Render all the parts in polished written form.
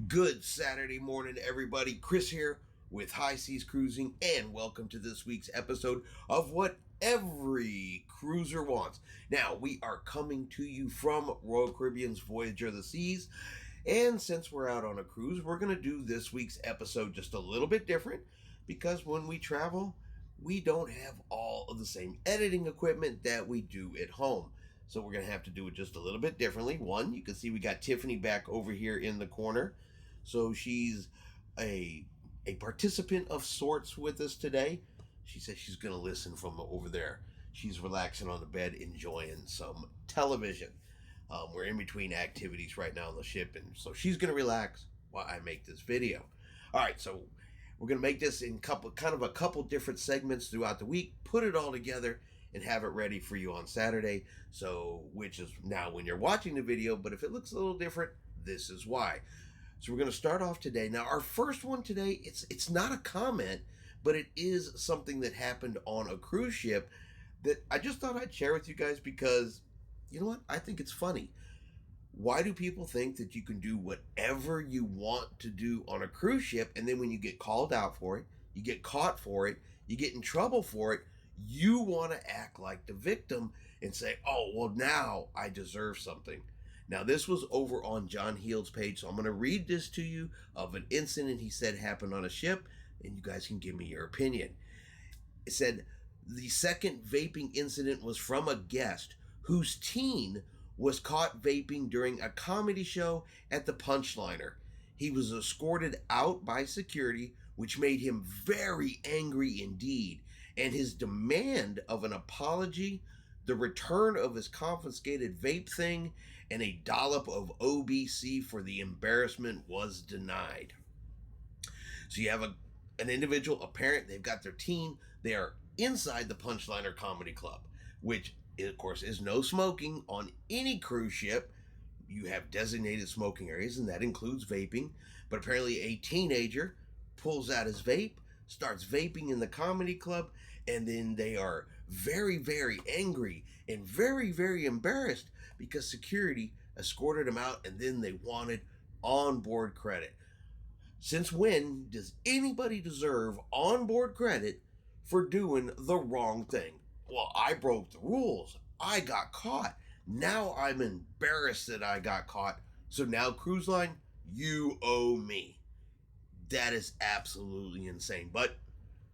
Good Saturday morning, everybody. Chris here with High Seas Cruising, and welcome to this week's episode of What Every Cruiser Wants. Now, we are coming to you from Royal Caribbean's Voyager of the Seas, and since we're out on a cruise, we're going to do this week's episode just a little bit different because when we travel, we don't have all of the same editing equipment that we do at home. So we're going to have to do it just a little bit differently. One, you can see we got Tiffany back over here in the corner. So she's a participant of sorts with us today. She says she's going to listen from over there. She's relaxing on the bed, enjoying some television. We're in between activities right now on the ship, and so she's going to relax while I make this video. All right, so we're going to make this in kind of a couple different segments throughout the week, put it all together, and have it ready for you on Saturday, so which is now when you're watching the video, but if it looks a little different, this is why. So we're going to start off today. Now, our first one today, it's not a comment, but it is something that happened on a cruise ship that I just thought I'd share with you guys because, you know what, I think it's funny. Why do people think that you can do whatever you want to do on a cruise ship, and then when you get called out for it, you get caught for it, you get in trouble for it, you want to act like the victim and say, oh, well, now I deserve something. Now, this was over on John Heald's page, so I'm going to read this to you of an incident he said happened on a ship, and you guys can give me your opinion. It said, the second vaping incident was from a guest whose teen was caught vaping during a comedy show at the Punchliner. He was escorted out by security, which made him very angry indeed, and his demand of an apology, the return of his confiscated vape thing, and a dollop of OBC for the embarrassment was denied. So you have an individual, a parent, they've got their teen, they are inside the Punchliner Comedy Club, which, of course, is no smoking on any cruise ship. You have designated smoking areas, and that includes vaping, but apparently a teenager pulls out his vape, starts vaping in the comedy club, and then they are very, very angry and very, very embarrassed because security escorted him out, and then they wanted onboard credit. Since when does anybody deserve onboard credit for doing the wrong thing? Well, I broke the rules. I got caught. Now I'm embarrassed that I got caught. So now, cruise line, you owe me. That is absolutely insane. But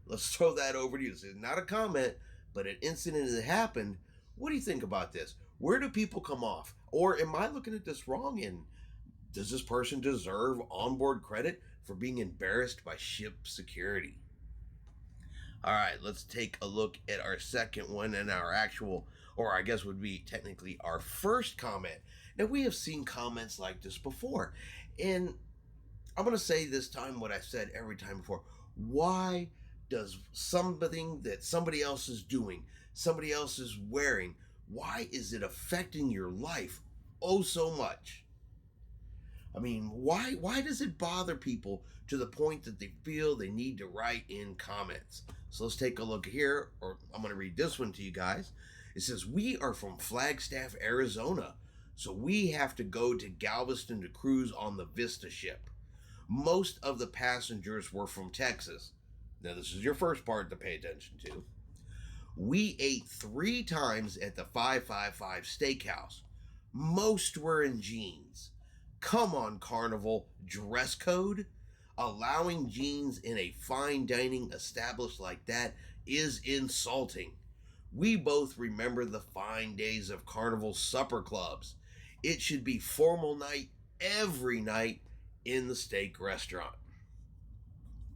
let's throw that over to you. This is not a comment, but an incident that happened. What do you think about this? Where do people come off? Or am I looking at this wrong? And does this person deserve onboard credit for being embarrassed by ship security? All right, let's take a look at our second one and our actual, or I guess would be technically our first comment. Now, we have seen comments like this before, and I'm going to say this time what I said every time before. Why does something that somebody else is doing, somebody else is wearing, why is it affecting your life oh so much? I mean, why does it bother people to the point that they feel they need to write in comments? So let's take a look here, or I'm going to read this one to you guys. It says, we are from Flagstaff, Arizona, so we have to go to Galveston to cruise on the Vista ship. Most of the passengers were from Texas. Now, this is your first part to pay attention to. We ate 3 times at the 555 Steakhouse. Most were in jeans. Come on, Carnival, dress code? Allowing jeans in a fine dining establishment like that is insulting. We both remember the fine days of Carnival supper clubs. It should be formal night every night in the steak restaurant.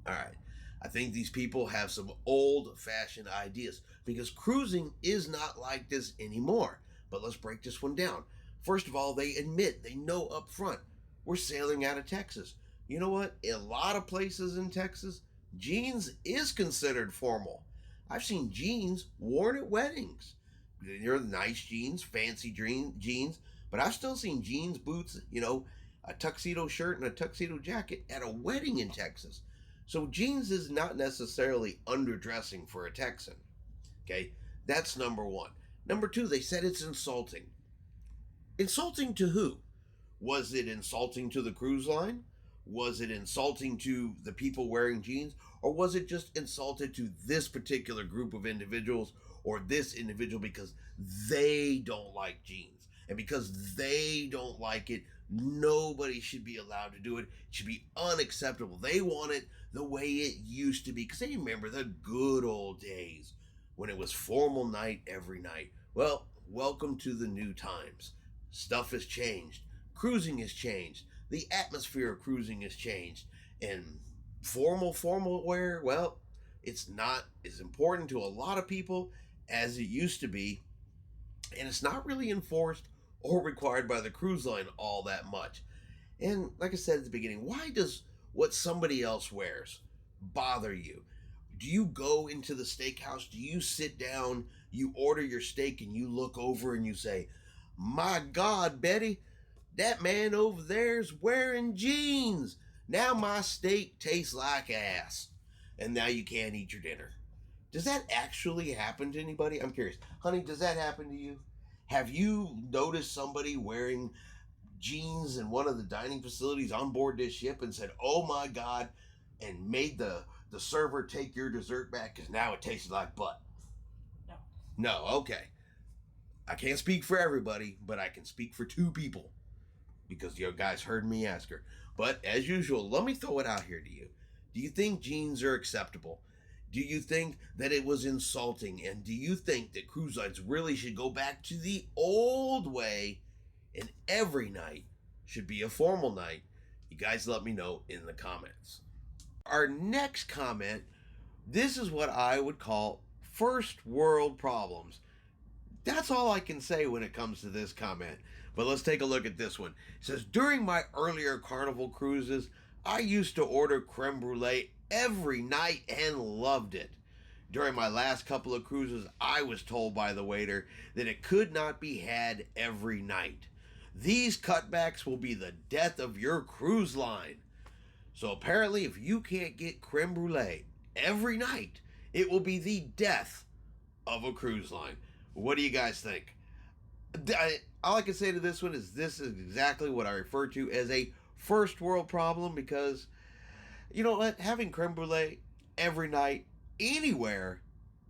All right. I think these people have some old-fashioned ideas because cruising is not like this anymore. But let's break this one down. First of all, they admit, they know up front, we're sailing out of Texas. You know what? In a lot of places in Texas, jeans is considered formal. I've seen jeans worn at weddings. They're nice jeans, fancy jeans, but I've still seen jeans, boots, a tuxedo shirt and a tuxedo jacket at a wedding in Texas. So jeans is not necessarily underdressing for a Texan. Okay, that's number one. Number two, they said it's insulting. Insulting to who? Was it insulting to the cruise line? Was it insulting to the people wearing jeans? Or was it just insulted to this particular group of individuals or this individual because they don't like jeans? And because they don't like it, nobody should be allowed to do it. It should be unacceptable. They want it the way it used to be. Because they remember the good old days when it was formal night every night. Well, welcome to the new times. Stuff has changed. Cruising has changed. The atmosphere of cruising has changed. And formal wear, well, it's not as important to a lot of people as it used to be. And it's not really enforced or required by the cruise line all that much. And like I said at the beginning, why does what somebody else wears bother you? Do you go into the steakhouse? Do you sit down, you order your steak, and you look over and you say, "My God, Betty, that man over there's wearing jeans. Now my steak tastes like ass." And now you can't eat your dinner. Does that actually happen to anybody? I'm curious. Honey, does that happen to you? Have you noticed somebody wearing jeans in one of the dining facilities on board this ship and said, "Oh my God," and made the server take your dessert back because now it tasted like butt? No. No, okay. I can't speak for everybody, but I can speak for two people because you guys heard me ask her. But as usual, let me throw it out here to you. Do you think jeans are acceptable? Do you think that it was insulting? And do you think that cruise lines really should go back to the old way and every night should be a formal night? You guys let me know in the comments. Our next comment, this is what I would call first world problems. That's all I can say when it comes to this comment. But let's take a look at this one. It says, during my earlier Carnival cruises, I used to order creme brulee every night and loved it. During my last couple of cruises, I was told by the waiter that it could not be had every night. These cutbacks will be the death of your cruise line. So apparently, if you can't get creme brulee every night, it will be the death of a cruise line. What do you guys think? All I can say to this one is this is exactly what I refer to as a first world problem, because you know what? Having creme brulee every night, anywhere,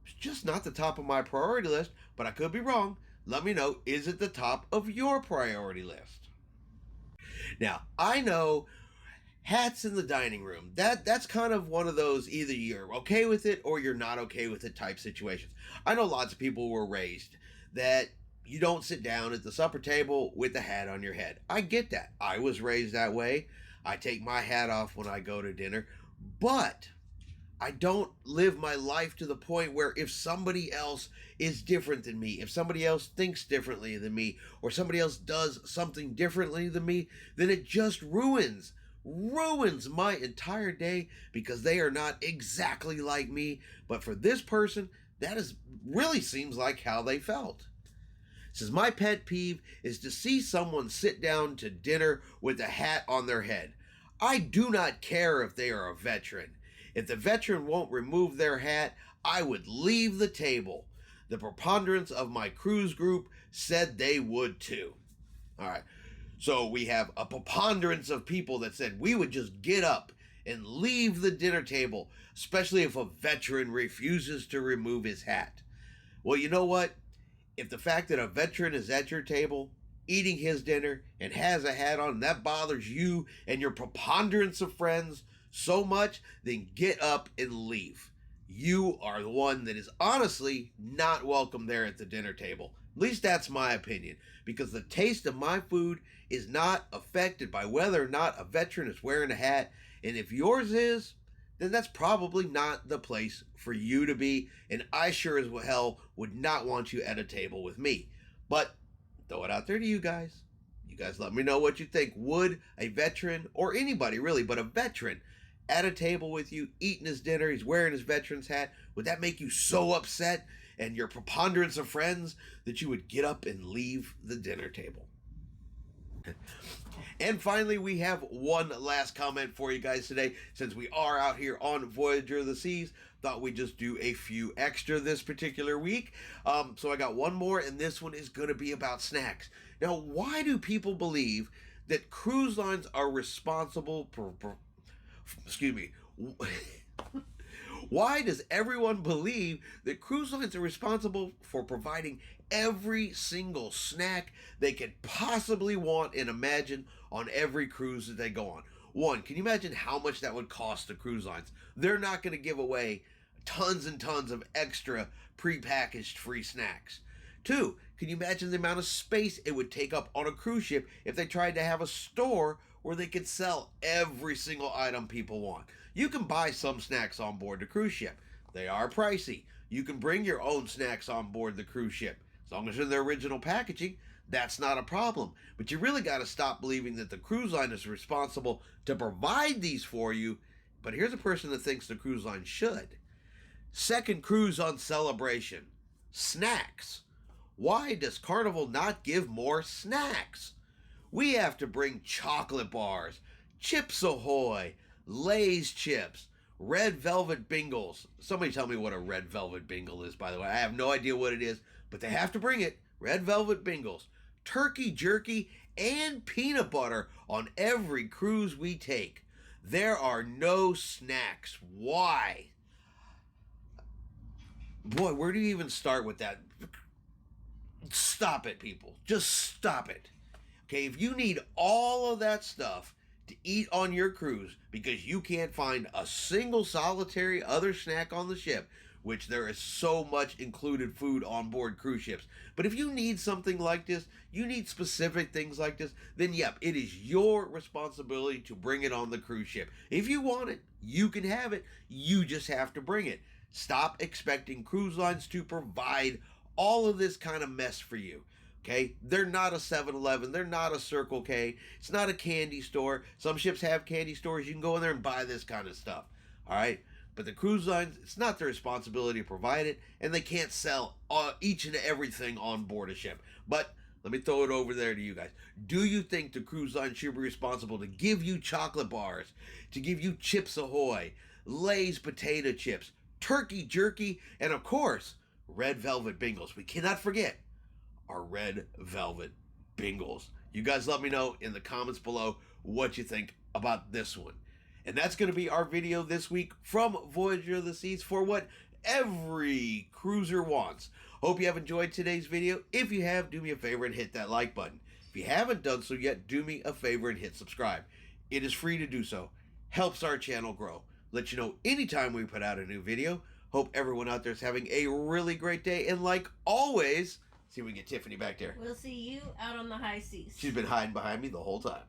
is just not the top of my priority list, but I could be wrong. Let me know, is it the top of your priority list? Now, I know hats in the dining room, that's kind of one of those either you're okay with it or you're not okay with it type situations. I know lots of people were raised that you don't sit down at the supper table with the hat on your head. I get that. I was raised that way. I take my hat off when I go to dinner, but I don't live my life to the point where if somebody else is different than me, if somebody else thinks differently than me, or somebody else does something differently than me, then it just ruins my entire day because they are not exactly like me. But for this person, that is really seems like how they felt. It says, my pet peeve is to see someone sit down to dinner with a hat on their head. I do not care if they are a veteran. If the veteran won't remove their hat, I would leave the table. The preponderance of my cruise group said they would too. All right. So we have a preponderance of people that said we would just get up and leave the dinner table, especially if a veteran refuses to remove his hat. Well, you know what? If the fact that a veteran is at your table, eating his dinner, and has a hat on, that bothers you and your preponderance of friends so much, then get up and leave. You are the one that is honestly not welcome there at the dinner table. At least that's my opinion, because the taste of my food is not affected by whether or not a veteran is wearing a hat. And if yours is, then that's probably not the place for you to be. And I sure as hell would not want you at a table with me. But throw it out there to you guys. You guys let me know what you think. Would a veteran, or anybody really, but a veteran at a table with you, eating his dinner, he's wearing his veteran's hat, would that make you so upset and your preponderance of friends that you would get up and leave the dinner table? And finally, we have one last comment for you guys today. Since we are out here on Voyager of the Seas, thought we'd just do a few extra this particular week. So I got one more, and this one is going to be about snacks. Now, why do people believe that cruise lines are responsible excuse me. Why does everyone believe that cruise lines are responsible for providing every single snack they could possibly want and imagine on every cruise that they go on? One, can you imagine how much that would cost the cruise lines? They're not going to give away tons and tons of extra prepackaged free snacks. Two, can you imagine the amount of space it would take up on a cruise ship if they tried to have a store where they could sell every single item people want? You can buy some snacks on board the cruise ship. They are pricey. You can bring your own snacks on board the cruise ship. As long as they're in their original packaging, that's not a problem. But you really got to stop believing that the cruise line is responsible to provide these for you. But here's a person that thinks the cruise line should. Second cruise on Celebration. Snacks. Why does Carnival not give more snacks? We have to bring chocolate bars, Chips Ahoy, Lay's chips, Red Velvet Bingles. Somebody tell me what a Red Velvet Bingle is, by the way. I have no idea what it is, but they have to bring it. Red Velvet Bingles, turkey jerky, and peanut butter on every cruise we take. There are no snacks. Why? Boy, where do you even start with that? Stop it, people. Just stop it. Okay, if you need all of that stuff to eat on your cruise because you can't find a single solitary other snack on the ship, which there is so much included food on board cruise ships. But if you need something like this, you need specific things like this, then yep, it is your responsibility to bring it on the cruise ship. If you want it, you can have it. You just have to bring it. Stop expecting cruise lines to provide all of this kind of mess for you. Okay? They're not a 7-Eleven. They're not a Circle K. It's not a candy store. Some ships have candy stores. You can go in there and buy this kind of stuff. All right? But the cruise lines, it's not their responsibility to provide it, and they can't sell each and everything on board a ship. But let me throw it over there to you guys. Do you think the cruise line should be responsible to give you chocolate bars, to give you Chips Ahoy, Lay's potato chips, turkey jerky, and of course, Red Velvet Bingles? We cannot forget our Red Velvet Bingles. You guys let me know in the comments below what you think about this one. And that's going to be our video this week from Voyager of the Seas for what every cruiser wants. Hope you have enjoyed today's video. If you have, do me a favor and hit that like button. If you haven't done so yet, do me a favor and hit subscribe. It is free to do so. Helps our channel grow. Let you know anytime we put out a new video. Hope everyone out there is having a really great day. And like always, see if we can get Tiffany back there. We'll see you out on the high seas. She's been hiding behind me the whole time.